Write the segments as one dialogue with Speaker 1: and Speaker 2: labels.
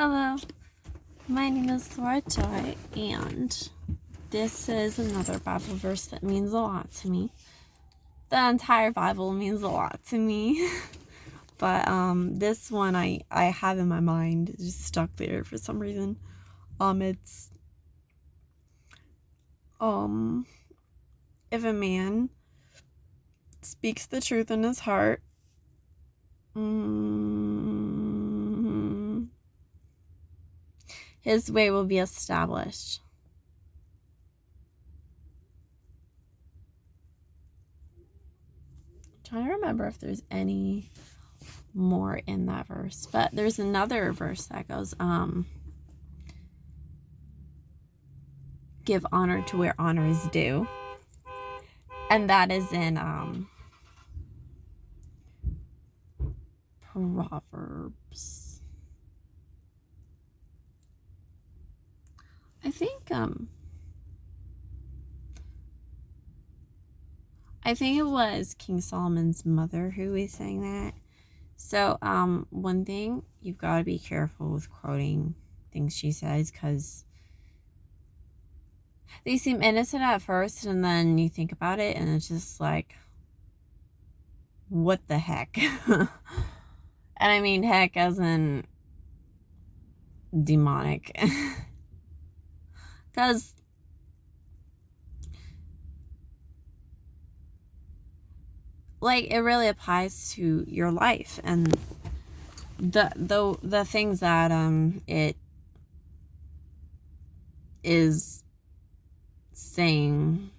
Speaker 1: Hello, my name is Laura Joy, and this is another Bible verse that means a lot to me. The entire Bible means a lot to me, but this one I have in my mind, it's just stuck there for some reason. It's if a man speaks the truth in his heart, his way will be established. I'm trying to remember if there's any more in that verse, but there's another verse that goes, give honor to where honor is due. And that is in Proverbs. I think it was King Solomon's mother who was saying that. So one thing, you've got to be careful with quoting things she says, because they seem innocent at first, and then you think about it and it's just like, what the heck? And I mean heck as in demonic. Because like it really applies to your life and the things that it is saying,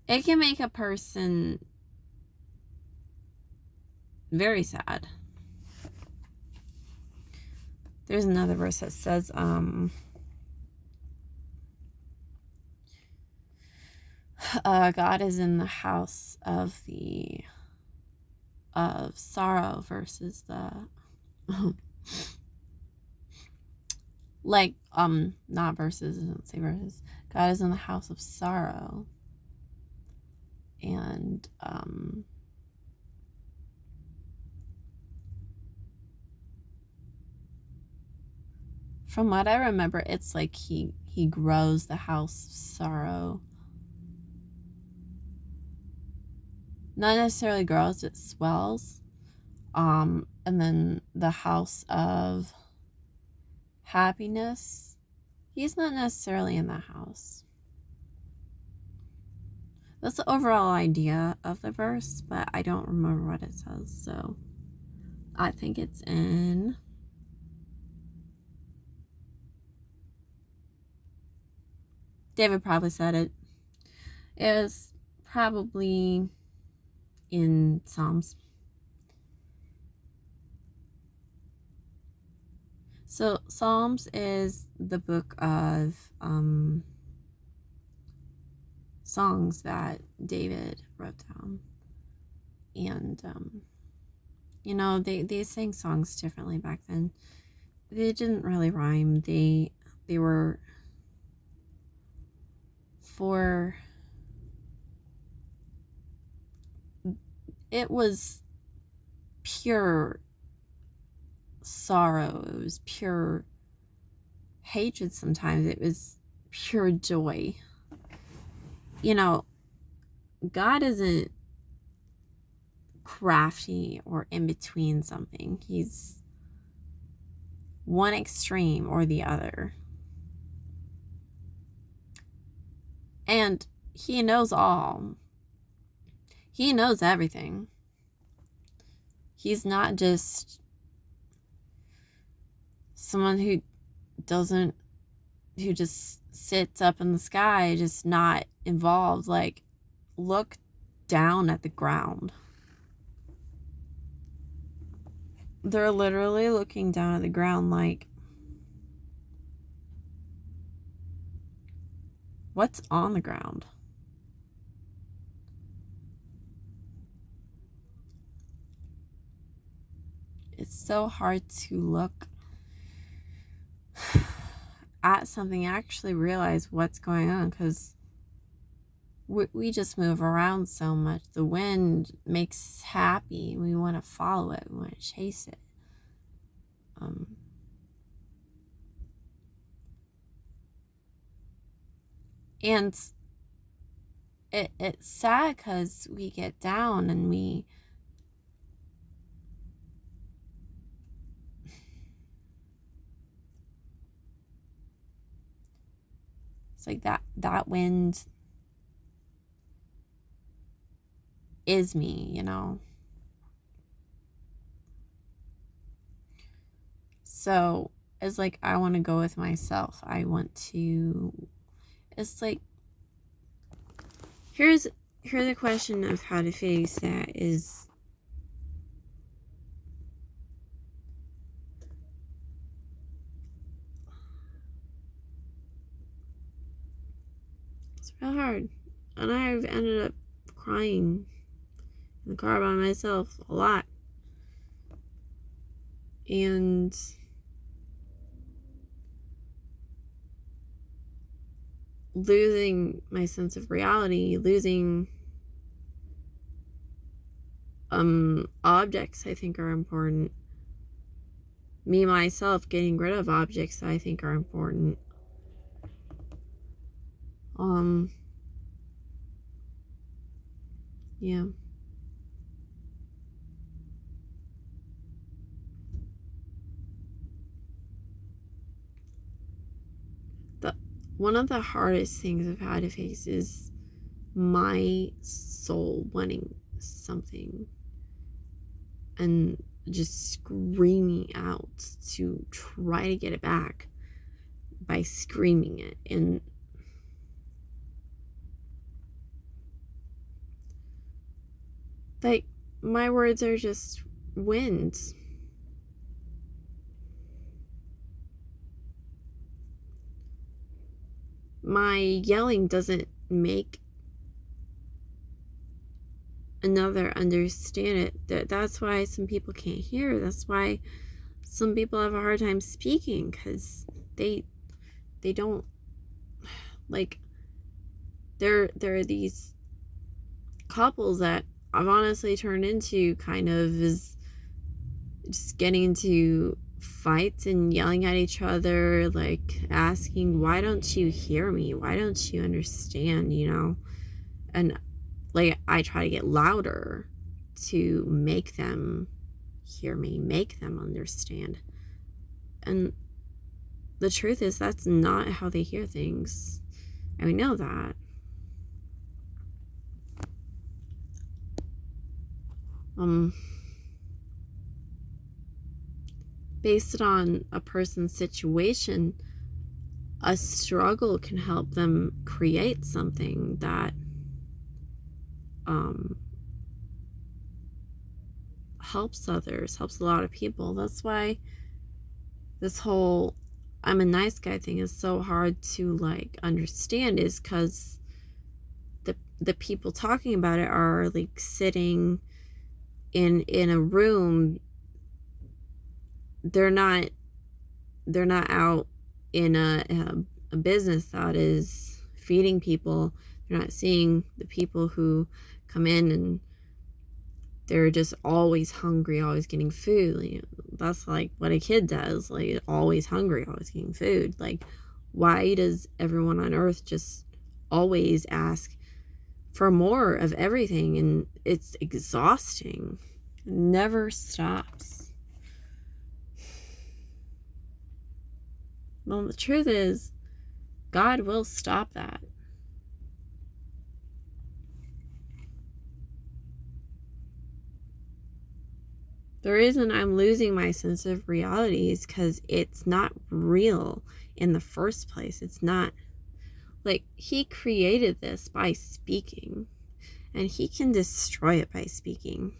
Speaker 1: it can make a person very sad. There's another verse that says, God is in the house of sorrow versus the like not verses, I don't say verses. God is in the house of sorrow, and from what I remember, it's like he grows the house of sorrow. Not necessarily grows, it swells. And then the house of happiness, he's not necessarily in the house. That's the overall idea of the verse, but I don't remember what it says, so I think it's in David probably said it. It was probably in Psalms. So Psalms is the book of songs that David wrote down. And they sang songs differently back then. They didn't really rhyme. They were for, it was pure sorrow. It was pure hatred sometimes. It was pure joy. God isn't crafty or in between something. He's one extreme or the other. And he knows all. He knows everything. He's not just someone who just sits up in the sky, just not involved. Like, look down at the ground. They're literally looking down at the ground like, what's on the ground? It's so hard to look at something and actually realize what's going on, because we just move around so much. The wind makes us happy. We want to follow it. We want to chase it. And it's sad because we get down and it's like that wind is me, you know. So it's like I want to go with myself. I want to. It's like here's a question of how to face that is. It's real hard, and I've ended up crying in the car by myself a lot, and losing my sense of reality, losing objects I think are important. Me myself getting rid of objects I think are important. Yeah. One of the hardest things I've had to face is my soul wanting something and just screaming out to try to get it back by screaming it. And like, my words are just wind. My yelling doesn't make another understand it. That's why some people can't hear. That's why some people have a hard time speaking, because they don't, like, there are these couples that I've honestly turned into kind of is just getting into fights and yelling at each other, like asking, why don't you hear me? Why don't you understand, you know? And like, I try to get louder to make them hear me, make them understand. And the truth is, that's not how they hear things. And we know that. Based on a person's situation, a struggle can help them create something that helps others, helps a lot of people. That's why this whole I'm a nice guy thing is so hard to like understand, is because the people talking about it are like sitting in a room. They're not out in a business that is feeding people. They're not seeing the people who come in and they're just always hungry, always getting food. Like, that's like what a kid does, like always hungry, always getting food. Like, why does everyone on earth just always ask for more of everything? And it's exhausting. It never stops. Well, the truth is, God will stop that. The reason I'm losing my sense of reality is because it's not real in the first place. It's not. Like, he created this by speaking, and he can destroy it by speaking.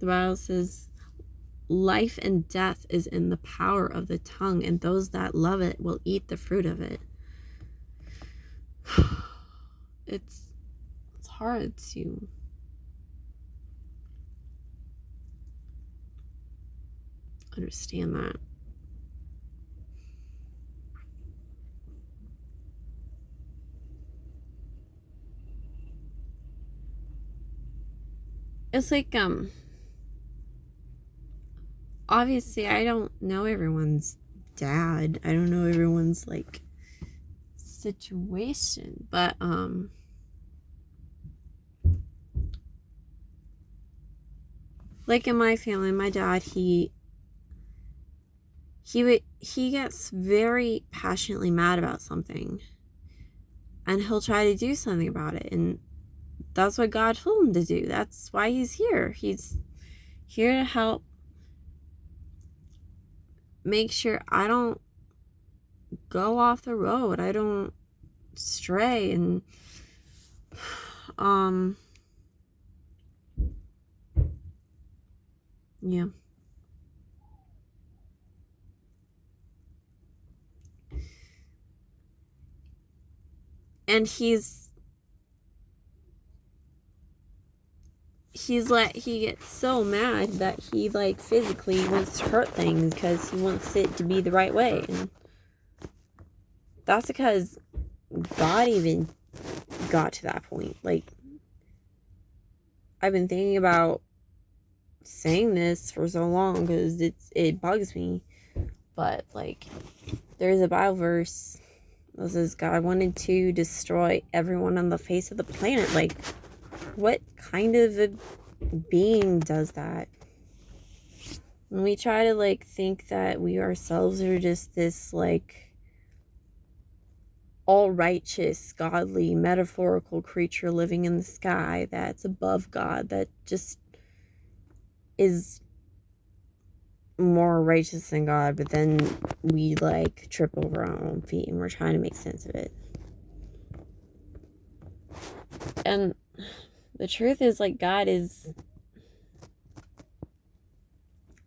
Speaker 1: The Bible says, life and death is in the power of the tongue, and those that love it will eat the fruit of it. It's hard to understand that. it's like, obviously I don't know everyone's dad. I don't know everyone's, like, situation, but, like in my family, my dad, he gets very passionately mad about something, and he'll try to do something about it, and that's what God told him to do. That's why he's here. He's here to help make sure I don't go off the road. I don't stray, and yeah. And he gets so mad that he, like, physically wants to hurt things because he wants it to be the right way. And that's because God even got to that point. Like, I've been thinking about saying this for so long because it bugs me. But, like, there's a Bible verse that says God wanted to destroy everyone on the face of the planet. Like, what kind of a being does that? And we try to, like, think that we ourselves are just this, like, all righteous, godly, metaphorical creature living in the sky that's above God, that just is more righteous than God, but then we, like, trip over our own feet and we're trying to make sense of it. And the truth is, like, God is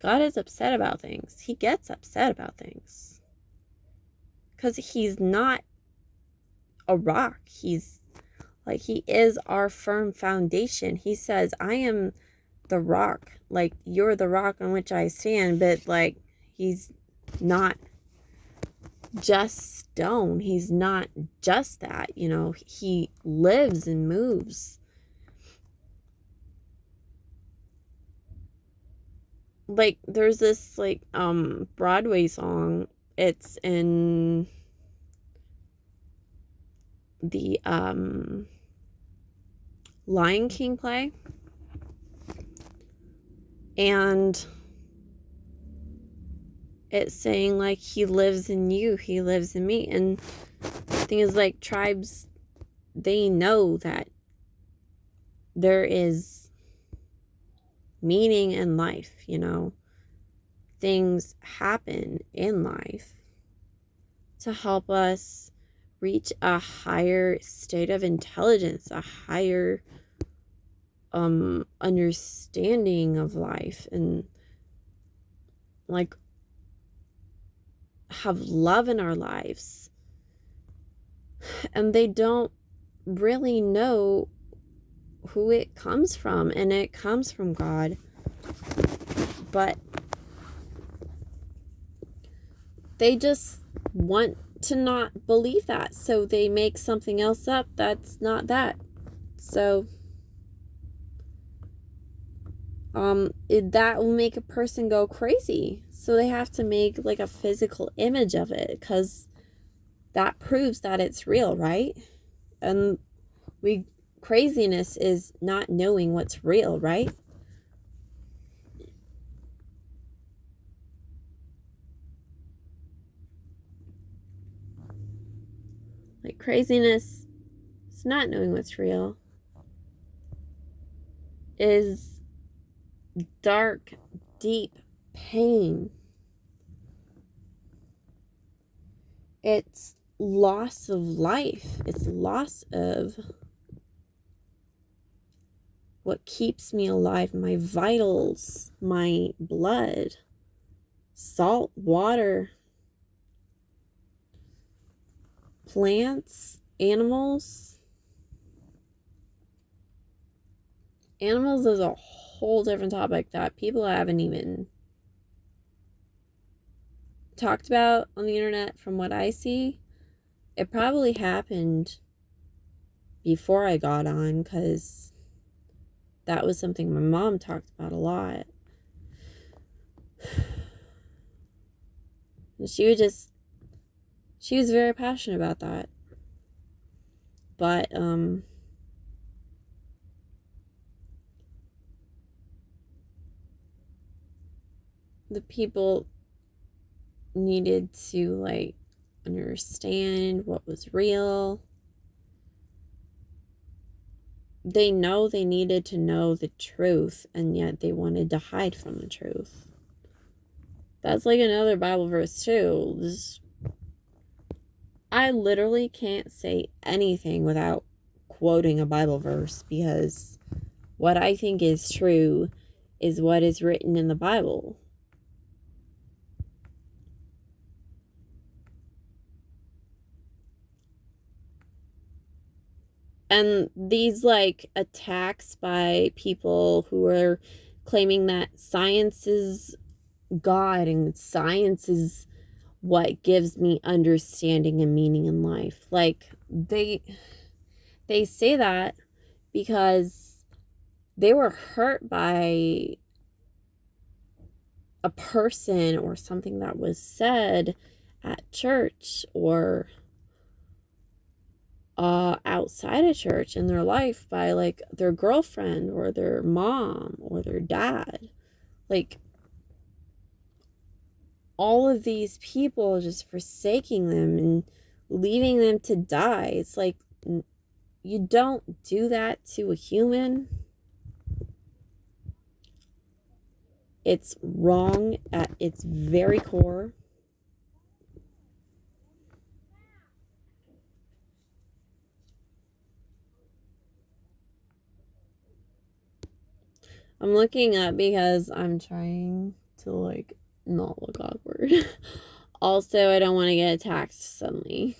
Speaker 1: upset about things. He gets upset about things because he's not a rock. He's like, he is our firm foundation. He says, I am the rock, like, you're the rock on which I stand. But, like, he's not just stone. He's not just that, you know. He lives and moves. Like, there's this, like, Broadway song. It's in the Lion King play, and it's saying, like, he lives in you, he lives in me. And the thing is, like, tribes, they know that there is meaning in life, you know. Things happen in life to help us reach a higher state of intelligence, a higher understanding of life, and, like, have love in our lives. And they don't really know who it comes from, and it comes from God. But they just want to not believe that, so they make something else up that's not that. So that will make a person go crazy. So they have to make, like, a physical image of it, because that proves that it's real, right? And craziness is not knowing what's real, right? Like, craziness is not knowing what's real. Is dark, deep pain. It's loss of life. It's loss of what keeps me alive, my vitals, my blood, salt, water, plants, animals. Animals is a whole different topic that people haven't even talked about on the internet. From what I see, it probably happened before I got on, because that was something my mom talked about a lot. And she was very passionate about that. But, the people needed to, like, understand what was real. They know they needed to know the truth, and yet they wanted to hide from the truth. That's like another Bible verse too. I literally can't say anything without quoting a Bible verse, because what I think is true is what is written in the Bible. And these, like, attacks by people who are claiming that science is God and science is what gives me understanding and meaning in life. Like, they say that because they were hurt by a person or something that was said at church or outside of church in their life by, like, their girlfriend or their mom or their dad. Like, all of these people just forsaking them and leaving them to die. It's like, you don't do that to a human. It's wrong at its very core. I'm looking up because I'm trying to, like, not look awkward. Also, I don't want to get attacked suddenly.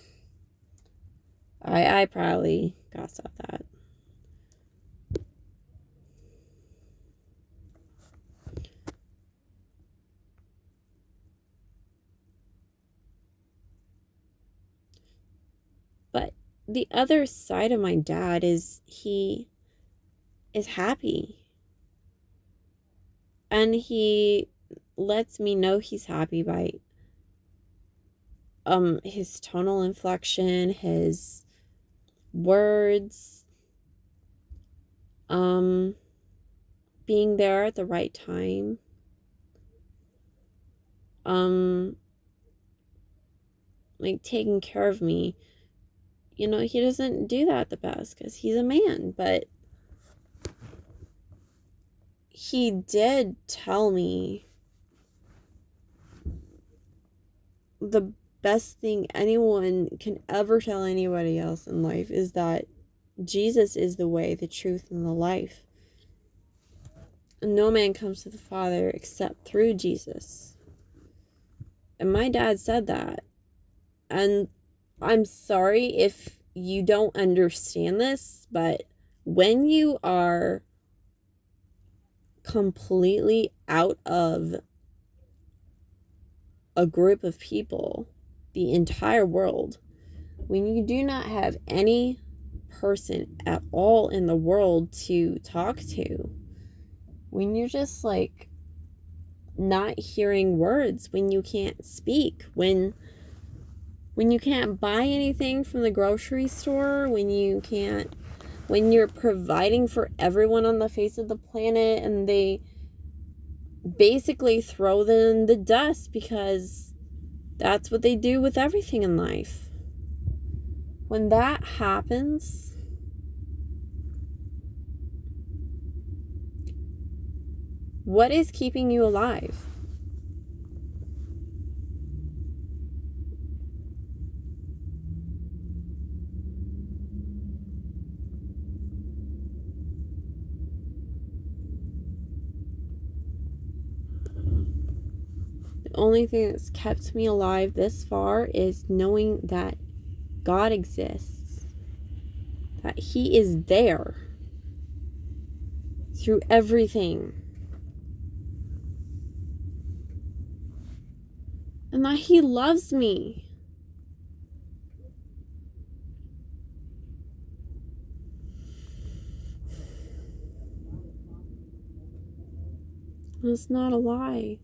Speaker 1: I probably gotta stop that. But the other side of my dad is he is happy. And he lets me know he's happy by his tonal inflection, his words, being there at the right time, like, taking care of me. You know, he doesn't do that the best because he's a man, but he did tell me the best thing anyone can ever tell anybody else in life is that Jesus is the way, the truth, and the life. And no man comes to the Father except through Jesus. And my dad said that. And I'm sorry if you don't understand this, but when you are completely out of a group of people, the entire world, when you do not have any person at all in the world to talk to, when you're just, like, not hearing words, when you can't speak, when you can't buy anything from the grocery store, when you're providing for everyone on the face of the planet and they basically throw them in the dust because that's what they do with everything in life. When that happens, what is keeping you alive? The only thing that's kept me alive this far is knowing that God exists, that He is there through everything, and that He loves me. It's not a lie.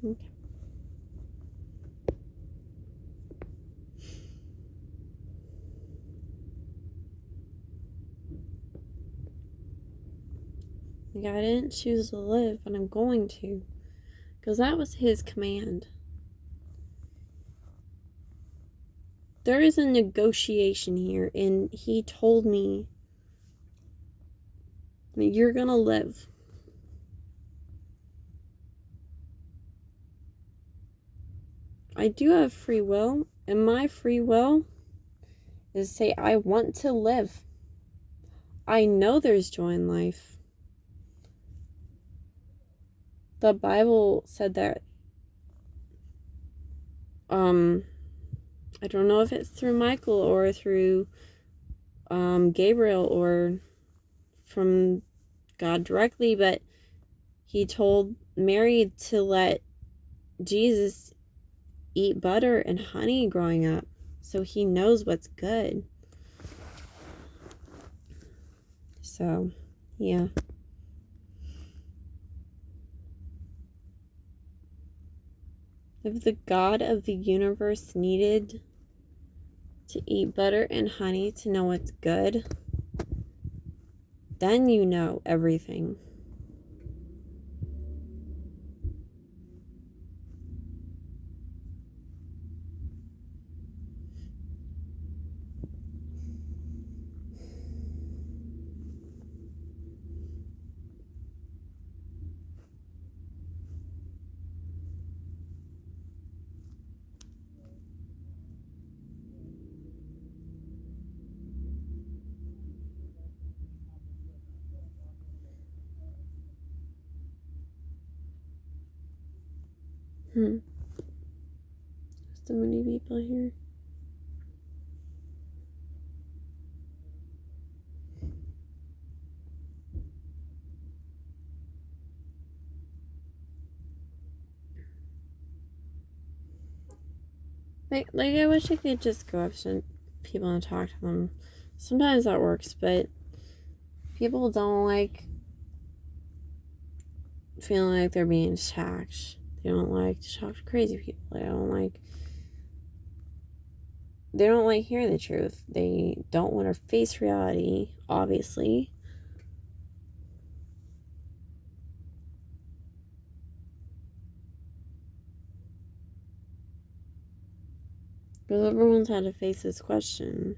Speaker 1: Okay. Like, I didn't choose to live, but I'm going to. Because that was his command. There is a negotiation here, and he told me that you're gonna live. I do have free will, and my free will is to say, I want to live. I know there's joy in life. The Bible said that, I don't know if it's through Michael or through Gabriel or from God directly, but he told Mary to let Jesus eat butter and honey growing up, so he knows what's good. So, yeah. If the God of the universe needed to eat butter and honey to know what's good, then you know everything. So many people here. Like I wish I could just go up to people and talk to them. Sometimes that works, but people don't like feeling like they're being attacked. They don't like to talk to crazy people. They don't like hearing the truth. They don't want to face reality, obviously. Because everyone's had to face this question.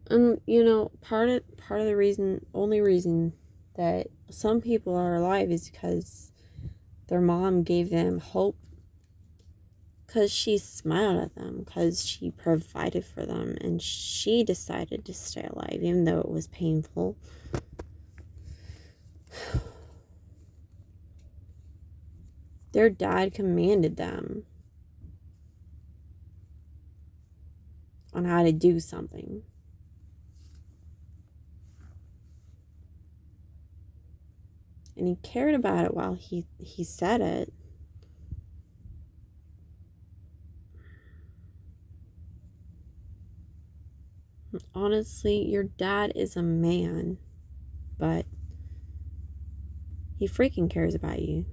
Speaker 1: And part of the only reason that some people are alive is because their mom gave them hope, because she smiled at them, because she provided for them, and she decided to stay alive even though it was painful. Their dad commanded them on how to do something. And he cared about it while he said it. Honestly, your dad is a man, but he freaking cares about you.